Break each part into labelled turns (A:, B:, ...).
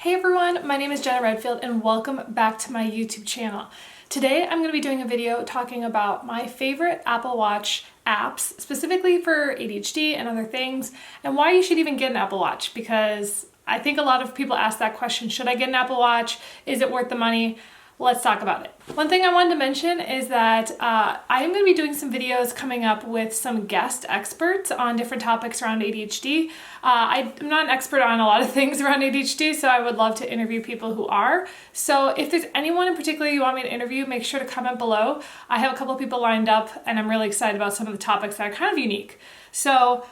A: Hey everyone, my name is Jenna Redfield and welcome back to my YouTube channel. Today I'm going to be doing a video talking about my favorite Apple Watch apps, specifically for ADHD and other things, and why you should even get an Apple Watch, because I think a lot of people ask that question, should I get an Apple Watch? Is it worth the money? Let's talk about it. One thing I wanted to mention is that I am going to be doing some videos coming up with some guest experts on different topics around ADHD. I'm not an expert on a lot of things around ADHD, so I would love to interview people who are. So if there's anyone in particular you want me to interview, make sure to comment below. I have a couple of people lined up and I'm really excited about some of the topics that are kind of unique. So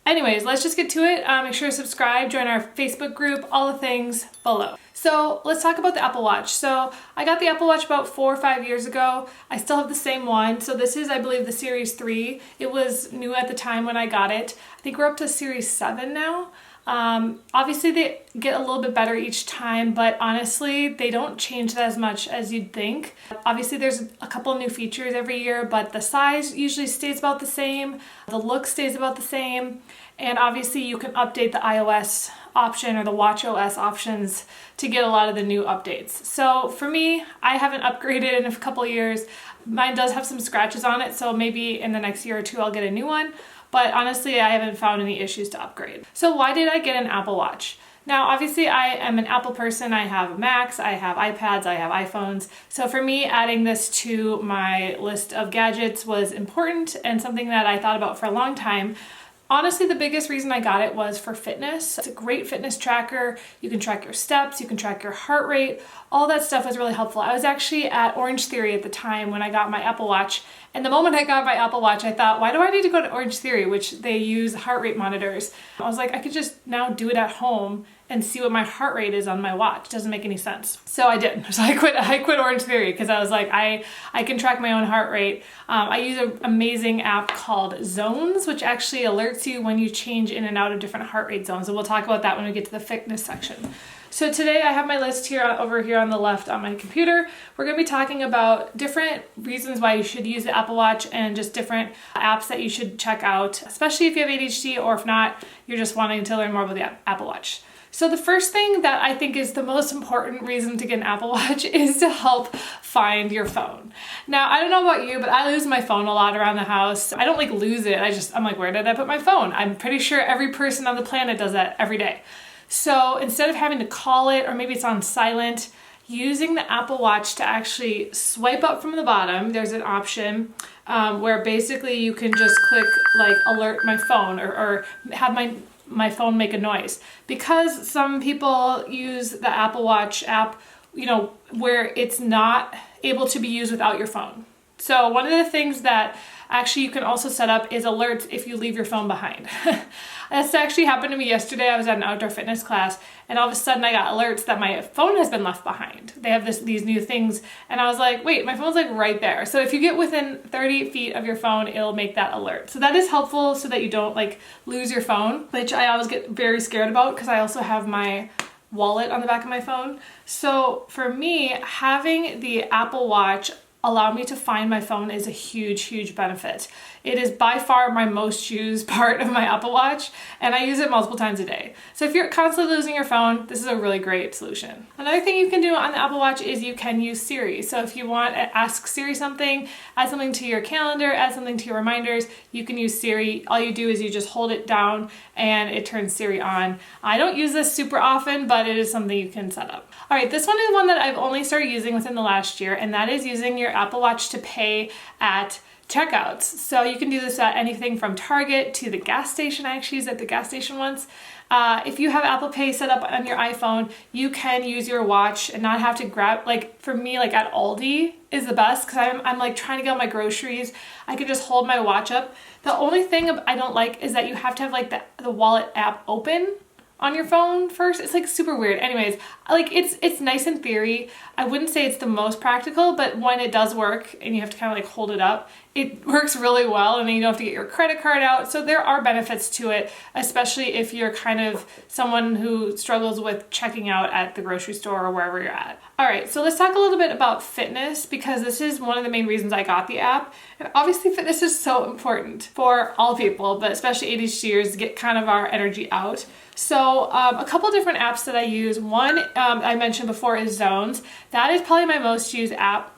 A: anyways, let's just get to it. Make sure to subscribe, join our Facebook group, all the things below. So let's talk about the Apple Watch. So I got the Apple Watch about 4 or 5 years ago. I still have the same one. So this is, I believe, the Series 3. It was new at the time when I got it. I think we're up to Series 7 now. Obviously they get a little bit better each time, but honestly, they don't change that as much as you'd think. Obviously there's a couple new features every year, but the size usually stays about the same. The look stays about the same. And obviously you can update the iOS option or the watchOS options to get a lot of the new updates. So for me, I haven't upgraded in a couple of years. Mine does have some scratches on it, so maybe in the next year or two I'll get a new one. But honestly, I haven't found any issues to upgrade. So why did I get an Apple Watch? Now, obviously I am an Apple person. I have Macs, I have iPads, I have iPhones. So for me, adding this to my list of gadgets was important and something that I thought about for a long time. Honestly, the biggest reason I got it was for fitness. It's a great fitness tracker. You can track your steps, you can track your heart rate. All that stuff was really helpful. I was actually at Orange Theory at the time when I got my Apple Watch. And the moment I got my Apple Watch, I thought, why do I need to go to Orange Theory, which they use heart rate monitors? I was like, I could just now do it at home and see what my heart rate is on my watch. It doesn't make any sense. So I did. So I quit Orange Theory because I was like, I can track my own heart rate. I use an amazing app called Zones, which actually alerts you when you change in and out of different heart rate zones. And we'll talk about that when we get to the fitness section. So today I have my list here over here on the left on my computer. We're going to be talking about different reasons why you should use the Apple Watch and just different apps that you should check out, especially if you have ADHD or if not, you're just wanting to learn more about the Apple Watch. So the first thing that I think is the most important reason to get an Apple Watch is to help find your phone. Now, I don't know about you, but I lose my phone a lot around the house. I don't like lose it. I'm like, where did I put my phone? I'm pretty sure every person on the planet does that every day. So instead of having to call it, or maybe it's on silent, using the Apple Watch to actually swipe up from the bottom, there's an option where basically you can just click like alert my phone or have my phone make a noise. Because some people use the Apple Watch app, where it's not able to be used without your phone. So one of the things that actually you can also set up is alerts if you leave your phone behind. This actually happened to me yesterday. I was at an outdoor fitness class and all of a sudden I got alerts that my phone has been left behind. They have these new things and I was like, wait, my phone's like right there. So if you get within 30 feet of your phone, it'll make that alert. So that is helpful so that you don't like lose your phone, which I always get very scared about because I also have my wallet on the back of my phone. So for me, having the Apple Watch allow me to find my phone is a huge, huge benefit. It is by far my most used part of my Apple Watch, and I use it multiple times a day. So if you're constantly losing your phone, this is a really great solution. Another thing you can do on the Apple Watch is you can use Siri. So if you want to ask Siri something, add something to your calendar, add something to your reminders, you can use Siri. All you do is you just hold it down and it turns Siri on. I don't use this super often, but it is something you can set up. All right, this one is one that I've only started using within the last year, and that is using your Apple Watch to pay at checkouts. So you can do this at anything from Target to the gas station. I actually used it at the gas station once. If you have Apple Pay set up on your iPhone, you can use your watch and not have to grab, like for me, like at Aldi is the best because I'm like trying to get all my groceries. I can just hold my watch up. The only thing I don't like is that you have to have like the wallet app open on your phone first. It's like super weird. Anyways, like it's nice in theory. I wouldn't say it's the most practical, but when it does work and you have to kind of like hold it up, it works really well and then you don't have to get your credit card out. So there are benefits to it, especially if you're kind of someone who struggles with checking out at the grocery store or wherever you're at. All right, so let's talk a little bit about fitness because this is one of the main reasons I got the app. And obviously fitness is so important for all people, but especially ADHDers to get kind of our energy out. So a couple different apps that I use. One I mentioned before is Zones. That is probably my most used app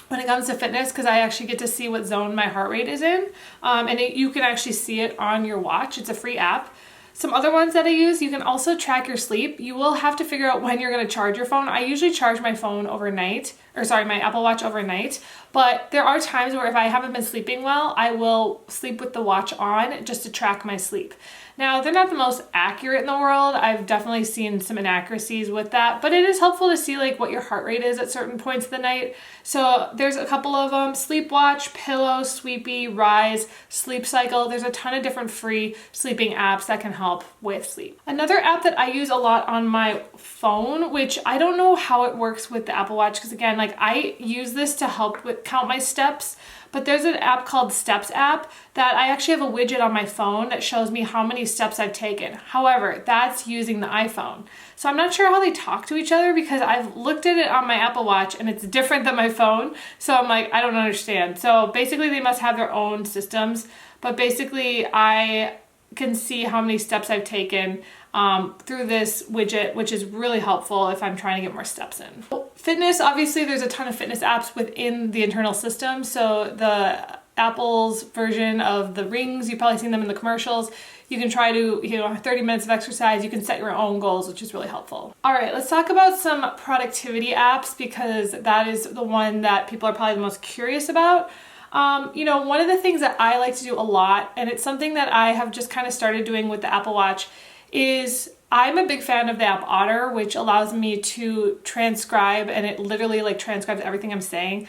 A: when it comes to fitness, because I actually get to see what zone my heart rate is in, and you can actually see it on your watch. It's a free app. Some other ones that I use, you can also track your sleep. You will have to figure out when you're going to charge your phone. I usually charge my phone overnight, or sorry, my Apple Watch overnight, but there are times where if I haven't been sleeping well, I will sleep with the watch on just to track my sleep. Now, they're not the most accurate in the world. I've definitely seen some inaccuracies with that, but it is helpful to see like what your heart rate is at certain points of the night. So there's a couple of them: Sleep Watch, Pillow, Sweepy, Rise, Sleep Cycle. There's a ton of different free sleeping apps that can help with sleep. Another app that I use a lot on my phone, which I don't know how it works with the Apple Watch, because again, like I use this to help with count my steps. But there's an app called Steps app that I actually have a widget on my phone that shows me how many steps I've taken. However, that's using the iPhone. So I'm not sure how they talk to each other, because I've looked at it on my Apple Watch and it's different than my phone. So I'm like, I don't understand. So basically they must have their own systems, but basically I can see how many steps I've taken through this widget, which is really helpful if I'm trying to get more steps in. Fitness, obviously there's a ton of fitness apps within the internal system. So the Apple's version of the rings, you've probably seen them in the commercials. You can try to, 30 minutes of exercise. You can set your own goals, which is really helpful. All right, let's talk about some productivity apps, because that is the one that people are probably the most curious about. One of the things that I like to do a lot, and it's something that I have just kind of started doing with the Apple Watch, is I'm a big fan of the app Otter, which allows me to transcribe, and it literally like transcribes everything I'm saying.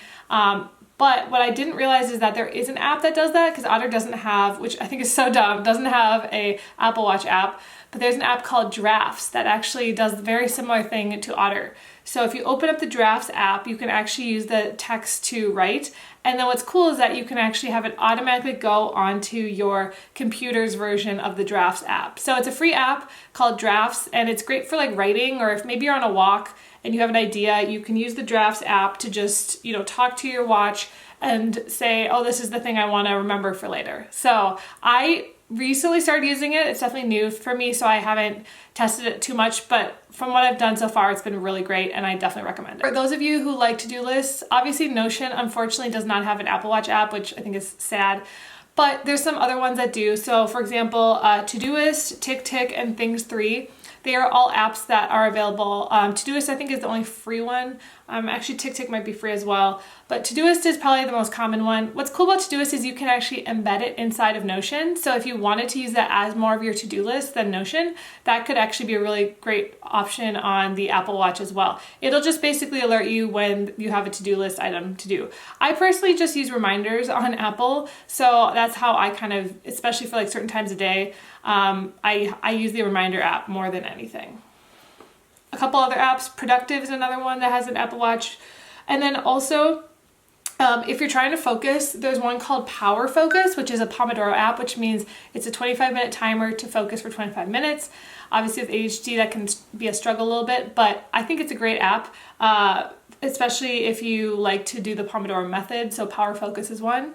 A: But what I didn't realize is that there is an app that does that, because Otter doesn't have, which I think is so dumb, doesn't have a Apple Watch app, but there's an app called Drafts that actually does a very similar thing to Otter. So if you open up the Drafts app, you can actually use the text to write. And then what's cool is that you can actually have it automatically go onto your computer's version of the Drafts app. So it's a free app called Drafts, and it's great for like writing, or if maybe you're on a walk and you have an idea, you can use the Drafts app to just, talk to your watch and say, oh, this is the thing I want to remember for later. So I recently started using it. It's definitely new for me, so I haven't tested it too much, but from what I've done so far, it's been really great, and I definitely recommend it. For those of you who like to-do lists, obviously Notion unfortunately does not have an Apple Watch app, which I think is sad, but there's some other ones that do. So for example, Todoist, TickTick, and Things 3. They are all apps that are available. Todoist, I think, is the only free one. Actually, TickTick might be free as well, but Todoist is probably the most common one. What's cool about Todoist is you can actually embed it inside of Notion. So if you wanted to use that as more of your to-do list than Notion, that could actually be a really great option on the Apple Watch as well. It'll just basically alert you when you have a to-do list item to do. I personally just use reminders on Apple, so that's how I kind of, especially for like certain times of day, I use the reminder app more than anything. A couple other apps, Productive is another one that has an Apple Watch. And then also, if you're trying to focus, there's one called Power Focus, which is a Pomodoro app, which means it's a 25-minute timer to focus for 25 minutes. Obviously with ADHD, that can be a struggle a little bit, but I think it's a great app, especially if you like to do the Pomodoro method. So Power Focus is one.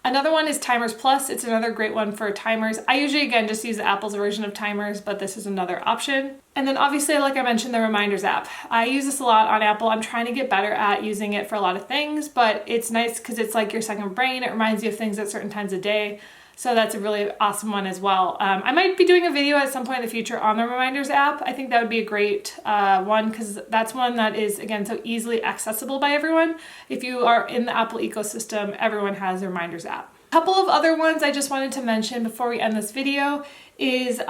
A: Another one is Timers Plus. It's another great one for timers. I usually, again, just use Apple's version of timers, but this is another option. And then obviously, like I mentioned, the Reminders app. I use this a lot on Apple. I'm trying to get better at using it for a lot of things, but it's nice because it's like your second brain. It reminds you of things at certain times of day. So that's a really awesome one as well. I might be doing a video at some point in the future on the Reminders app. I think that would be a great one, because that's one that is, again, so easily accessible by everyone. If you are in the Apple ecosystem, everyone has the Reminders app. A couple of other ones I just wanted to mention before we end this video is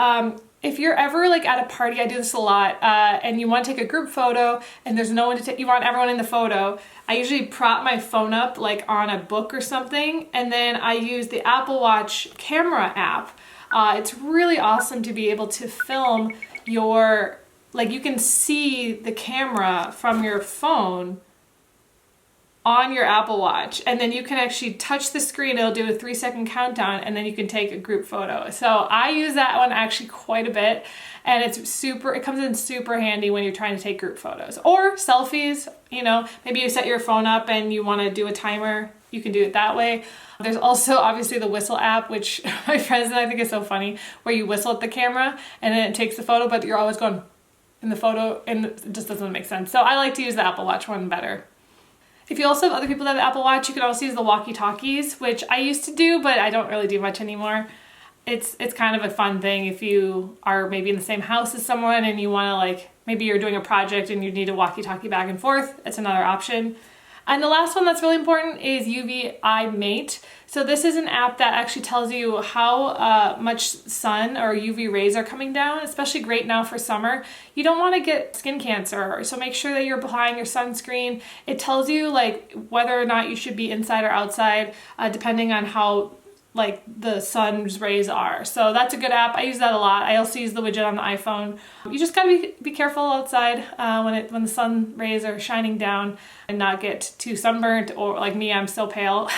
A: if you're ever like at a party, I do this a lot, and you want to take a group photo and there's no one to take, you want everyone in the photo, I usually prop my phone up like on a book or something, and then I use the Apple Watch camera app. It's really awesome to be able to film your, like you can see the camera from your phone on your Apple Watch, and then you can actually touch the screen. It'll do a 3-second countdown, and then you can take a group photo. So I use that one actually quite a bit, and it comes in super handy when you're trying to take group photos or selfies. Maybe you set your phone up and you want to do a timer. you can do it that way. There's also obviously the whistle app, which my friends and I think is so funny, where you whistle at the camera and then it takes the photo, but you're always going in the photo and it just doesn't make sense. So I like to use the Apple Watch one better. If you also have other people that have Apple Watch, you can also use the Walkie Talkies, which I used to do, but I don't really do much anymore. It's kind of a fun thing if you are maybe in the same house as someone and you want to, like, maybe you're doing a project and you need a walkie-talkie back and forth. It's another option. And the last one that's really important is UVI Mate. So this is an app that actually tells you how much sun or UV rays are coming down, especially great now for summer. You don't want to get skin cancer, so make sure that you're applying your sunscreen. It tells you like whether or not you should be inside or outside, depending on how like the sun's rays are. So that's a good app. I use that a lot. I also use the widget on the iPhone. You just gotta be careful outside when the sun rays are shining down and not get too sunburnt, or like me, I'm so pale.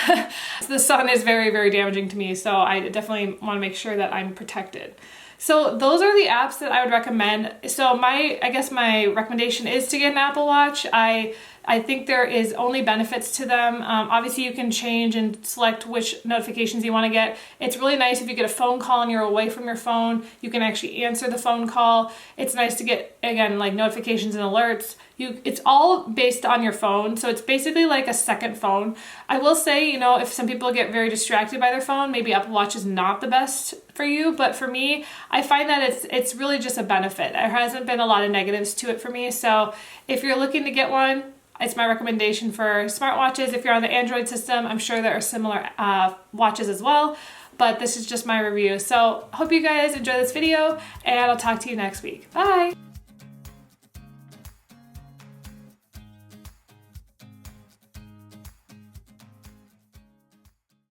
A: So the sun is very, very damaging to me. So I definitely want to make sure that I'm protected. So those are the apps that I would recommend. So I guess my recommendation is to get an Apple Watch. I think there is only benefits to them. Obviously you can change and select which notifications you want to get. It's really nice if you get a phone call and you're away from your phone, you can actually answer the phone call. It's nice to get, again, like notifications and alerts. It's all based on your phone, so it's basically like a second phone. I will say, you know, if some people get very distracted by their phone, maybe Apple Watch is not the best for you, but for me, I find that it's really just a benefit. There hasn't been a lot of negatives to it for me, so if you're looking to get one, it's my recommendation for smartwatches. If you're on the Android system, I'm sure there are similar watches as well, but this is just my review. So hope you guys enjoy this video, and I'll talk to you next week. Bye!